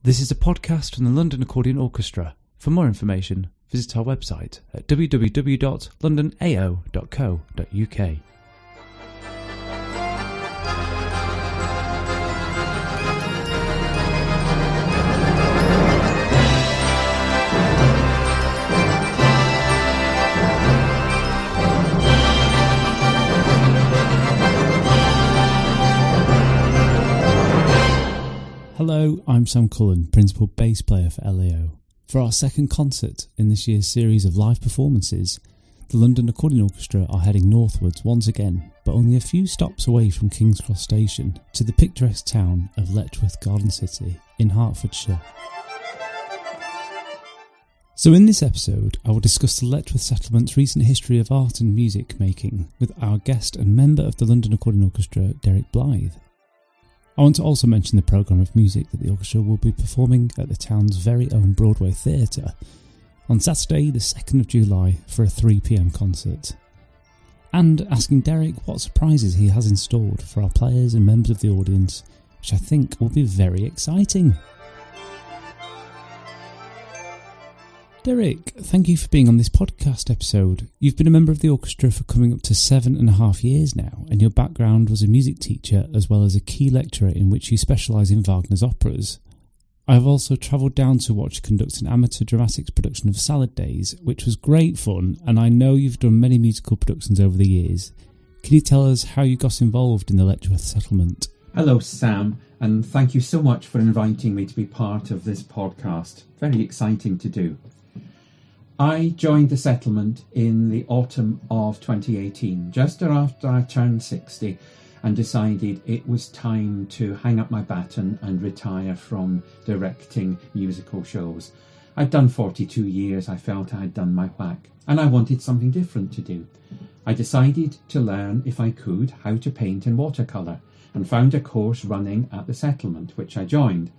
This is a podcast from the London Accordion Orchestra. For more information, visit our website at www.londonao.co.uk. Hello, I'm Sam Cullen, Principal Bass Player for LAO. For our second concert in this year's series of live performances, the London Accordion Orchestra are heading northwards once again, but only a few stops away from King's Cross Station, to the picturesque town of Letchworth Garden City in Hertfordshire. So in this episode, I will discuss the Letchworth Settlement's recent history of art and music making with our guest and member of the London Accordion Orchestra, Derek Blythe. I want to also mention the programme of music that the orchestra will be performing at the town's very own Broadway Theatre on Saturday the 2nd of July for a 3 p.m. concert. And asking Derek what surprises he has installed for our players and members of the audience, which I think will be very exciting. Derek, thank you for being on this podcast episode. You've been a member of the orchestra for coming up to 7.5 years now, and your background was a music teacher as well as a key lecturer in which you specialise in Wagner's operas. I have also travelled down to watch you conduct an amateur dramatics production of Salad Days, which was great fun, and I know you've done many musical productions over the years. Can you tell us how you got involved in the Letchworth Settlement? Hello, Sam, and thank you so much for inviting me to be part of this podcast. Very exciting to do. I joined the settlement in the autumn of 2018, just after I turned 60, and decided it was time to hang up my baton and retire from directing musical shows. I'd done 42 years, I felt I had done my whack, and I wanted something different to do. I decided to learn, if I could, how to paint in watercolour, and found a course running at the settlement, which I joined.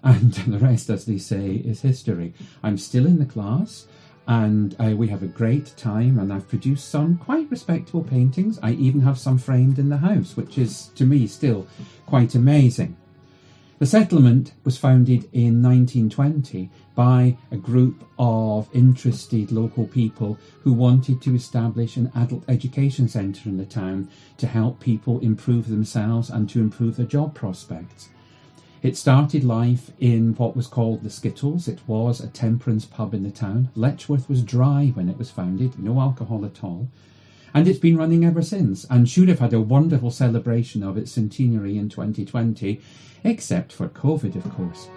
And the rest, as they say, is history. I'm still in the class, and we have a great time, and I've produced some quite respectable paintings. I even have some framed in the house, which is, to me, still quite amazing. The settlement was founded in 1920 by a group of interested local people who wanted to establish an adult education centre in the town to help people improve themselves and to improve their job prospects. It started life in what was called the Skittles. It was a temperance pub in the town. Letchworth was dry when it was founded, no alcohol at all. And it's been running ever since, and should have had a wonderful celebration of its centenary in 2020, except for COVID, of course.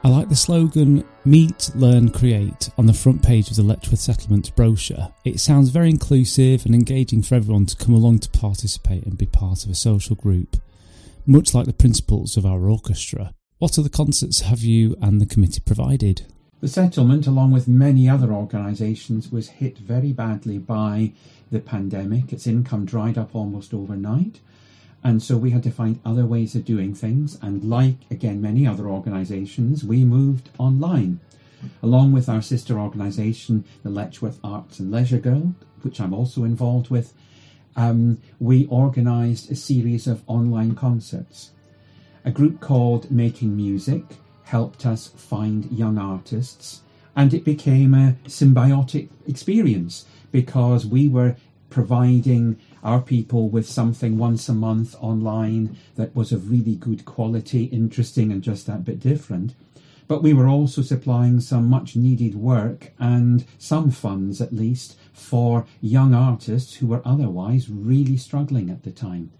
I like the slogan, Meet, Learn, Create, on the front page of the Letchworth Settlement's brochure. It sounds very inclusive and engaging for everyone to come along to participate and be part of a social group, much like the principles of our orchestra. What other concerts have you and the committee provided? The settlement, along with many other organisations, was hit very badly by the pandemic. Its income dried up almost overnight. And so we had to find other ways of doing things. And like, again, many other organisations, we moved online. Along with our sister organisation, the Letchworth Arts and Leisure Guild, which I'm also involved with, we organised a series of online concerts. A group called Making Music helped us find young artists. And it became a symbiotic experience because we were providing our people with something once a month online that was of really good quality, interesting and just that bit different. But we were also supplying some much needed work and some funds at least for young artists who were otherwise really struggling at the time.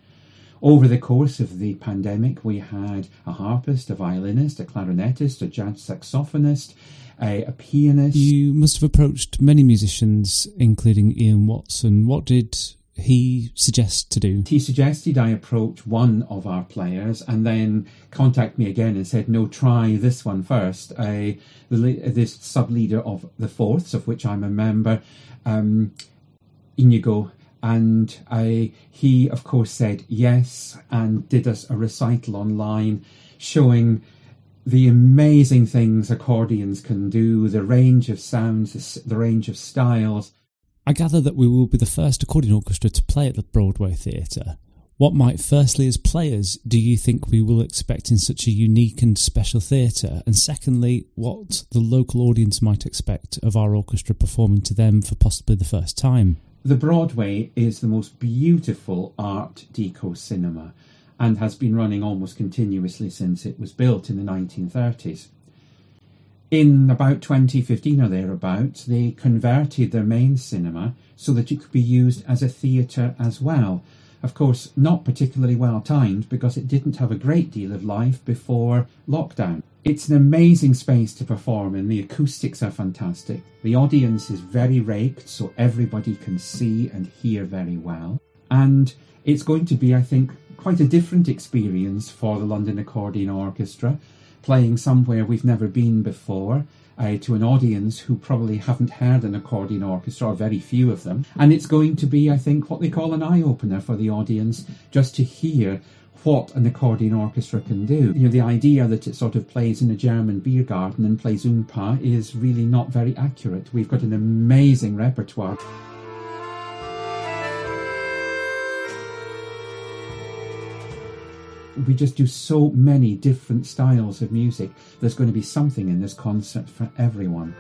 Over the course of the pandemic, we had a harpist, a violinist, a clarinetist, a jazz saxophonist, a pianist. You must have approached many musicians, including Ian Watson. What did he suggest to do? He suggested I approach one of our players and then contact me again and said, no, try this one first. This sub-leader of the Fourths, of which I'm a member, Inigo. And he, of course, said yes and did us a recital online showing the amazing things accordions can do, the range of sounds, the range of styles. I gather that we will be the first accordion orchestra to play at the Broadway Theatre. What might, firstly, as players, do you think we will expect in such a unique and special theatre? And secondly, what the local audience might expect of our orchestra performing to them for possibly the first time? The Broadway is the most beautiful Art Deco cinema and has been running almost continuously since it was built in the 1930s. In about 2015 or thereabouts, they converted their main cinema so that it could be used as a theatre as well. Of course, not particularly well timed because it didn't have a great deal of life before lockdown. It's an amazing space to perform in. The acoustics are fantastic. The audience is very raked so everybody can see and hear very well. And it's going to be, I think, quite a different experience for the London Accordion Orchestra, playing somewhere we've never been before, to an audience who probably haven't heard an accordion orchestra, or very few of them. And it's going to be, I think, what they call an eye-opener for the audience, just to hear what an accordion orchestra can do. You know, the idea that it sort of plays in a German beer garden and plays Oompa is really not very accurate. We've got an amazing repertoire. We just do so many different styles of music. There's going to be something in this concert for everyone.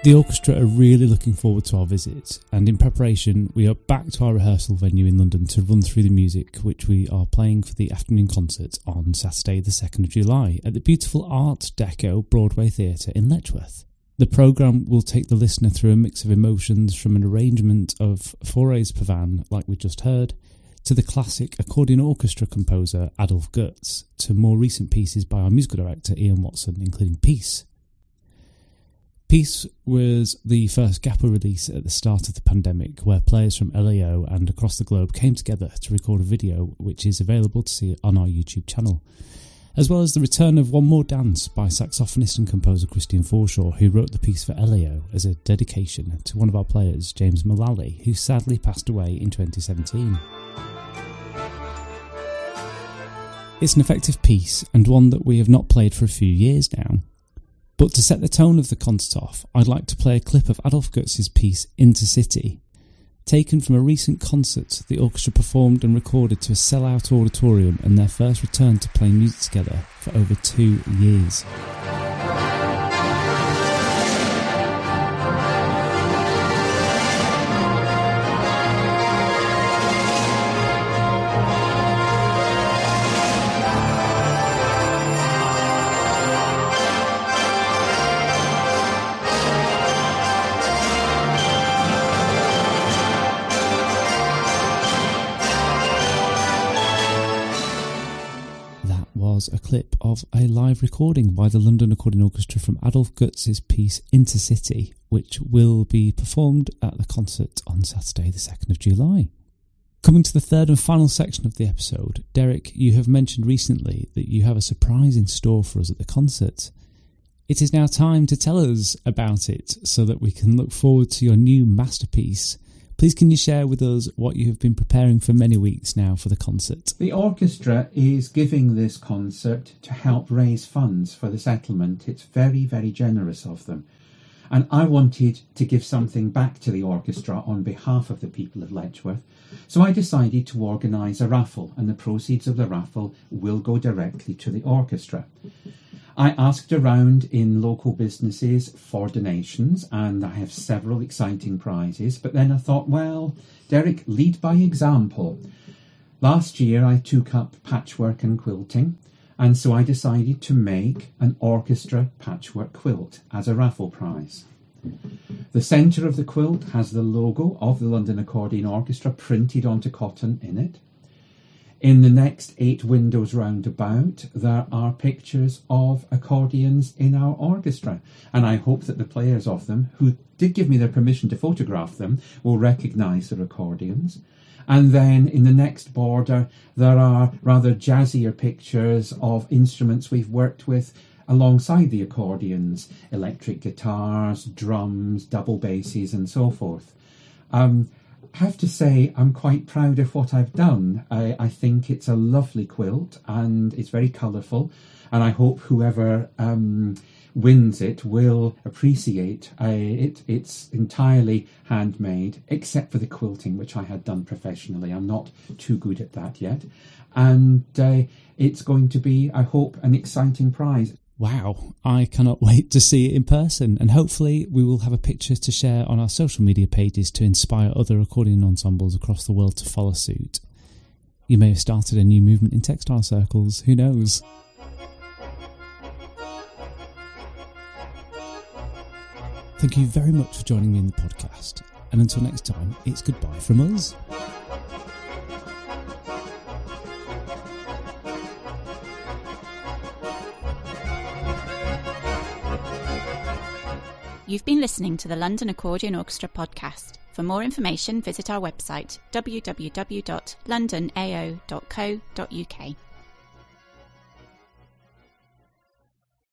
The orchestra are really looking forward to our visit, and in preparation we are back to our rehearsal venue in London to run through the music which we are playing for the afternoon concert on Saturday the 2nd of July at the beautiful Art Deco Broadway Theatre in Letchworth. The programme will take the listener through a mix of emotions, from an arrangement of Fauré's Pavane, like we just heard, to the classic accordion orchestra composer Adolf Gotz, to more recent pieces by our musical director Ian Watson, including Peace. Peace was the first GAPA release at the start of the pandemic, where players from LAO and across the globe came together to record a video which is available to see on our YouTube channel, as well as the return of One More Dance by saxophonist and composer Christian Forshaw, who wrote the piece for LAO as a dedication to one of our players, James Mullally, who sadly passed away in 2017. It's an effective piece, and one that we have not played for a few years now. But to set the tone of the concert off, I'd like to play a clip of Adolf Gotz's piece Intercity, taken from a recent concert the orchestra performed and recorded to a sell-out auditorium, and their first return to playing music together for over 2 years. A clip of a live recording by the London Accordion Orchestra from Adolf Gotz's piece Intercity, which will be performed at the concert on Saturday the 2nd of July. Coming to the third and final section of the episode, Derek, you have mentioned recently that you have a surprise in store for us at the concert. It is now time to tell us about it so that we can look forward to your new masterpiece. Please can you share with us what you have been preparing for many weeks now for the concert? The orchestra is giving this concert to help raise funds for the settlement. It's very, very generous of them. And I wanted to give something back to the orchestra on behalf of the people of Letchworth. So I decided to organise a raffle, and the proceeds of the raffle will go directly to the orchestra. I asked around in local businesses for donations, and I have several exciting prizes, but then I thought, well, Derek, lead by example. Last year I took up patchwork and quilting, and so I decided to make an orchestra patchwork quilt as a raffle prize. The centre of the quilt has the logo of the London Accordion Orchestra printed onto cotton in it. In the next 8 windows round about, there are pictures of accordions in our orchestra, and I hope that the players of them, who did give me their permission to photograph them, will recognise their accordions. And then in the next border, there are rather jazzier pictures of instruments we've worked with alongside the accordions: electric guitars, drums, double basses, and so forth. I have to say I'm quite proud of what I've done. I think it's a lovely quilt and it's very colourful, and I hope whoever wins it will appreciate it. It's entirely handmade, except for the quilting, which I had done professionally. I'm not too good at that yet. And it's going to be, I hope, an exciting prize. Wow, I cannot wait to see it in person, and hopefully we will have a picture to share on our social media pages to inspire other accordion ensembles across the world to follow suit. You may have started a new movement in textile circles, who knows? Thank you very much for joining me in the podcast, and until next time, it's goodbye from us. You've been listening to the London Accordion Orchestra podcast. For more information, visit our website www.londonao.co.uk.